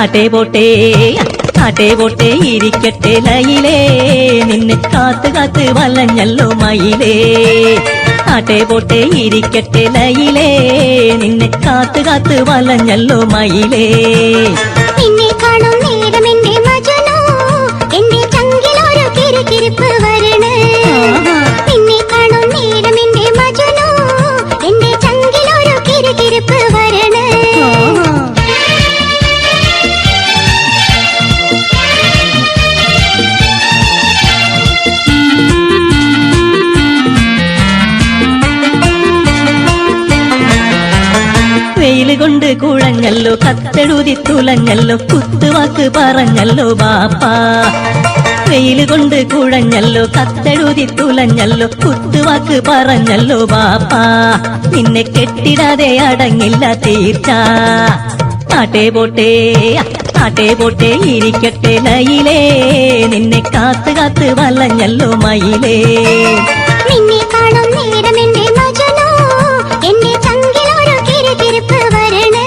ആട്ടെ പോട്ടെ ആട്ടെ പോട്ടെ ഇരിക്കട്ടെ ലയിലേ, നിന്നെ കാത്ത് കാത്ത് വലഞ്ഞല്ലോ മയിലേ. ആട്ടെ പോട്ടെ ഇരിക്കട്ടെ ലയിലേ, നിന്നെ കാത്ത് കാത്ത് വലഞ്ഞല്ലോ മയിലേ. നിന്നെ കാണും നേരം എന്റെ മജനു, എന്റെ ചങ്കിലൊരു കിരികിരിപ്പ് വരണേ. നിന്നെ കാണും നേരം എന്റെ മജനു, എന്റെ ചങ്കിലൊരു കിരികിരിപ്പ് വരണേ. വെയിൽ കൊണ്ട് കുഴഞ്ഞല്ലോ കത്തെഴുതി തുലഞ്ഞല്ലോ കുത്തുവാക്ക് പറഞ്ഞല്ലോ ബാപ്പാ. വെയിൽ കൊണ്ട് കുഴഞ്ഞല്ലോ കത്തെഴുതി തുലഞ്ഞല്ലോ കുത്തുവാക്ക് പറഞ്ഞല്ലോ ബാപ്പാ. നിന്നെ കെട്ടിടാതെ അടങ്ങില്ല തീർച്ച. ആട്ടെ പോട്ടെ ആട്ടെ പോട്ടെ ഇരിക്കട്ടെ ലയിലേ, നിന്നെ കാത്ത് കാത്ത് വലഞ്ഞല്ലോ മയിലേ. നിന്നെ കാണും നേരം എന്റെ മജനു, എന്റെ ചങ്കിലൊരു കിരികിരിപ്പ് വരണേ.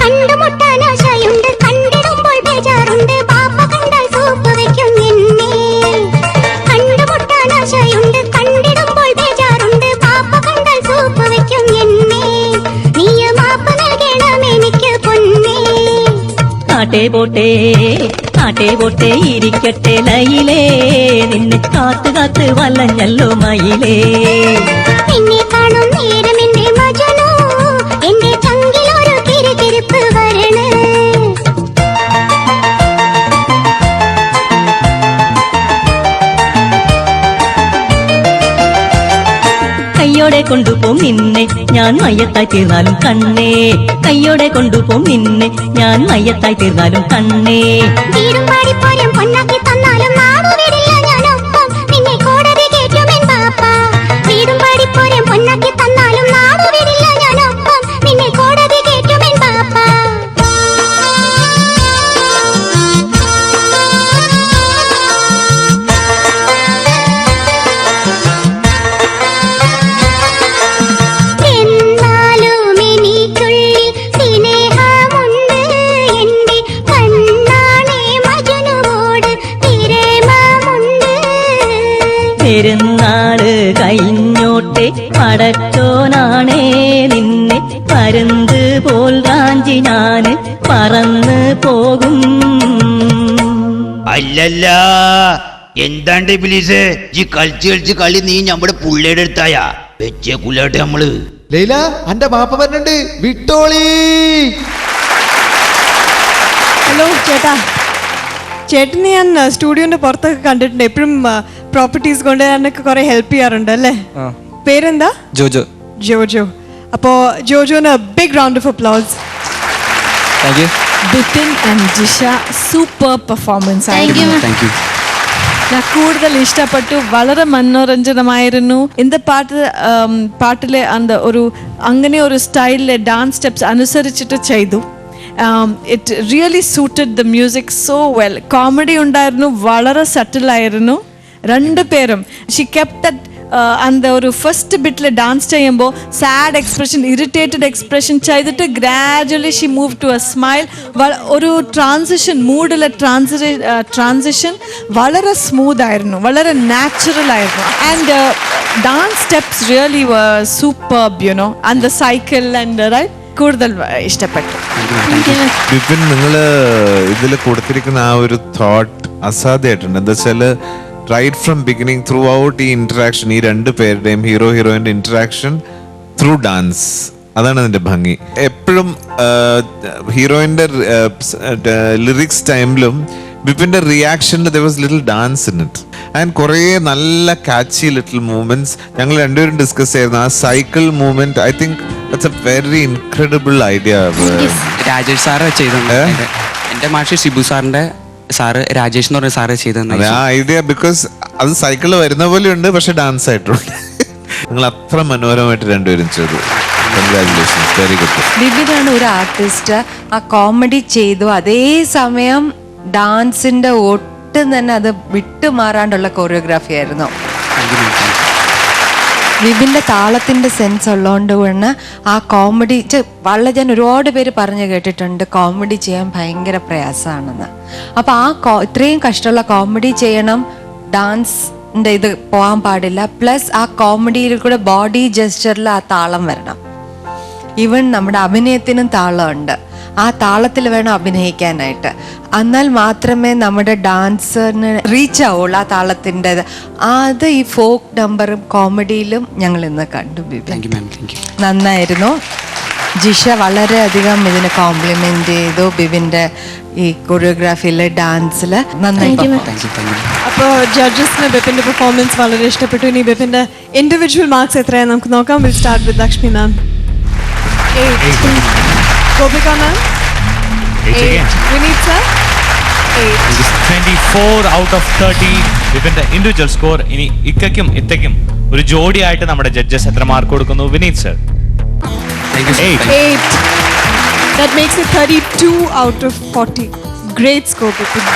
കണ്ടുമുട്ടാൻ ആശയുണ്ട്, കണ്ടിടുമ്പോൾ ബേജാറുണ്ട്, പാപ്പ കണ്ടാൽ സൂപ്പ് വെക്കും എന്നെ. കണ്ടുമുട്ടാൻ ആശയുണ്ട്, കണ്ടിടുമ്പോൾ ബേജാറുണ്ട്, പാപ്പ കണ്ടാൽ സൂപ്പ് വെക്കും എന്നെ. നീ മാപ്പ് നൽകണം എനിക്ക് പൊന്നേ. ആട്ടെ പോട്ടെ ആട്ടെ പോട്ടെ ഇരിക്കട്ടെ ലയിലേ, നിന്നെ കാത്ത് കാത്ത് വലഞ്ഞല്ലോ മയിലേ. നിന്നെ കാണും നേരം എന്റെ മജനു, എന്റെ ചങ്കിലൊരു കിരികിരിപ്പ് വരണേ. കയ്യോടെ കൊണ്ടുപോം നിന്നെ ഞാൻ മയ്യത്തായി തീർന്നാലും കണ്ണേ. കയ്യോടെ കൊണ്ടുപോം നിന്നെ ഞാൻ മയ്യത്തായി തീർന്നാലും കണ്ണേ. വീടും പാടിപ്പോരും പൊന്നാക്കി തന്നാലും നാടു വിടില്ല ഞാനൊപ്പം, നിന്നെ കോടതി കേറ്റുമെൻ ബാപ്പ. വീടും പാടിപ്പോരും പൊന്നാക്കി തന്നാലും നാടു വിടില്ല ഞാനൊപ്പം, നിന്നെ കോടതി കേറ്റുമെൻ ബാപ്പ. എന്നാലും എനിക്കുള്ളിൽ സ്നേഹമുണ്ട്, എന്റെ കണ്ണാണേ മജനുവോട് പ്രേമമുണ്ട്. പെരുന്നാള് കഴിഞ്ഞോട്ടെ പടച്ചോനാണേ, നിന്നെ പരുന്ത് പോൽ റാഞ്ചി ഞാന് പറന്ന് പോകും. അല്ലല്ല, എന്താണ്ട് പ്ലീസ് ഈ കളിച്ച് കളിച്ച് കളി നീ നമ്മുടെ പുള്ളിയുടെ അടുത്തായ വെച്ചേ കുല്ലാട്ടെ നമ്മള്. ലൈല, അന്റെ ബാപ്പ പറഞ്ഞിട്ടുണ്ട് വിട്ടോളി. ഹലോ ചേട്ടാ, ചേട്ടന് ഞാൻ സ്റ്റുഡിയോന്റെ പുറത്തൊക്കെ കണ്ടിട്ടുണ്ട്. എപ്പോഴും പ്രോപ്പർട്ടീസ് കൊണ്ടുവരാനൊക്കെ കുറെ ഹെൽപ്പ് ചെയ്യാറുണ്ട് അല്ലേ? പേരെന്താ? ജോജോ. ജോജോ. അപ്പോ ജോജോന് big round of applause. Thank you. Bipin and Jisha super performance thank you. ഞാൻ കൂടുതൽ ഇഷ്ടപ്പെട്ടു. വളരെ മനോരഞ്ജനമായിരുന്നു. இந்த പാട്ടിലെ അങ്ങനെ ഒരു സ്റ്റൈലിലെ ഡാൻസ് സ്റ്റെപ്സ് അനുസരിച്ചിട്ട് ചെയ്തു. It really suited the music so well. Comedy ഉണ്ടായിരുന്നു, വളരെ സട്ടിലായിരുന്നു രണ്ടുപേരും. ഷി കെപ്റ്റ് ദറ്റ് ഒരു ഫസ്റ്റ് ബിറ്റിൽ ഡാൻസ് ചെയ്യുമ്പോൾ സാഡ് എക്സ്പ്രഷൻ, ഇറിറ്റേറ്റഡ് എക്സ്പ്രഷൻ ചെയ്തിട്ട് gradually she move to a smile. ഒരു ട്രാൻസിഷൻ, മൂഡിലെ ട്രാൻസിഷൻ വളരെ സ്മൂത്ത് ആയിരുന്നു, വളരെ നാച്ചുറൽ ആയിരുന്നു. And dance steps really superb, you know. And the cycle and right കൂടുതൽ ഇഷ്ടപ്പെട്ടു. ബിപിൻ, നിങ്ങള് ഇതിൽ കൊടുത്തിരിക്കുന്ന ആ ഒരു തോട്ട് അസാധ്യമായിട്ടുണ്ട്. എന്താ വെച്ചാല് right from beginning throughout ഈ ഇന്ററാക്ഷൻ, ഈ രണ്ടു പേരുടെയും ഹീറോ ഹീറോയിന്റെ ഇന്ററാക്ഷൻ ത്രൂ ഡാൻസ്, അതാണ് അതിന്റെ ഭംഗി. എപ്പോഴും ഹീറോയിന്റെ ലിറിക്സ് ടൈമിലും ബിപിന്റെ റിയാക്ഷനിൽ there was little dance in it. And കുറേ നല്ല കാച്ചി ലിറ്റിൽ മൂവ്മെന്റ്സ് ഞങ്ങൾ രണ്ടുപേരും ഡിസ്കസ് ചെയ്യുന്ന ആ cycle movement. I think that's A very incredible idea. Rajesh sir ചെയ്തിട്ടുണ്ട്. എന്റെ മാഷ് ഷിബു സാറിന്റെ സാറ് രാജേഷ് എന്ന് പറഞ്ഞ സാറ് ചെയ്തത് ആ ഐഡിയ. ബിക്കോസ് അത് സൈക്കിള് വരുന്ന പോലെ ഉണ്ട്, പക്ഷെ ഡാൻസ് ആയിട്ടുണ്ട്. നിങ്ങൾ അത്ര മനോഹരമായിട്ട് രണ്ടുപേരും ചെയ്തു. Congratulations, very good. ബിബിനാണ് ഒരു ആർട്ടിസ്റ്റ്. ആ കോമഡി ചെയ്തു, അതേസമയം ഡാൻസിന്റെ ഒട്ടും തന്നെ അത് വിട്ടുമാറാണ്ടുള്ള കോറിയോഗ്രാഫി ആയിരുന്നു. വിപിന്റെ താളത്തിന്റെ സെൻസ് ഉള്ളതുകൊണ്ട് തന്നെ ആ കോമഡി വളരെ ഞാൻ ഒരുപാട് പേര് പറഞ്ഞു കേട്ടിട്ടുണ്ട് കോമഡി ചെയ്യാൻ ഭയങ്കര പ്രയാസമാണെന്ന്. അപ്പൊ ഇത്രയും കഷ്ടമുള്ള കോമഡി ചെയ്യണം, ഡാൻസിന്റെ ഇത് പോകാൻ പാടില്ല, പ്ലസ് ആ കോമഡിയിൽ കൂടെ ബോഡി ജെസ്റ്ററിൽ ആ താളം വരണം. ഈവൻ നമ്മുടെ അഭിനയത്തിനും താളമുണ്ട്, ആ താളത്തിൽ വേണം അഭിനയിക്കാനായിട്ട്. എന്നാൽ മാത്രമേ നമ്മുടെ ഡാൻസിന് റീച്ച് ആവുള്ളൂ ആ താളത്തിൻ്റെ. അത് ഈ ഫോക്ക് നമ്പറും കോമഡിയിലും ഞങ്ങൾ ഇന്ന് കണ്ടു. നന്നായിരുന്നു. ജിഷ വളരെയധികം ഇതിനെ കോംപ്ലിമെന്റ് ചെയ്തു. ബിബിന്റെ ഈ കൊറിയോഗ്രാഫിയില് ഡാൻസില് നന്നായി. അപ്പോൾ ജഡ്ജസിന് ബിപിന്റെ പെർഫോമൻസ് വളരെ ഇഷ്ടപ്പെട്ടു. ഇനി ബിപിന്റെ ഇൻഡിവിജ്വൽ മാർക്സ് എത്രയാണ് നമുക്ക് നോക്കാം. Will start with Lakshmi ma'am. 8. Gopika ma'am? 8. Vineet sir? 8. 24 out of 30 വിപിന്റെ individual score. ഇനി ഇക്കയ്ക്കും ഇത്തയ്ക്കും ഒരു ജോഡിയായിട്ട് നമ്മുടെ ജഡ്ജസ് എത്ര മാർക്ക് കൊടുക്കുന്നു? Vineeth sir 8. That makes it 32 out of 40. Great score, Bipin.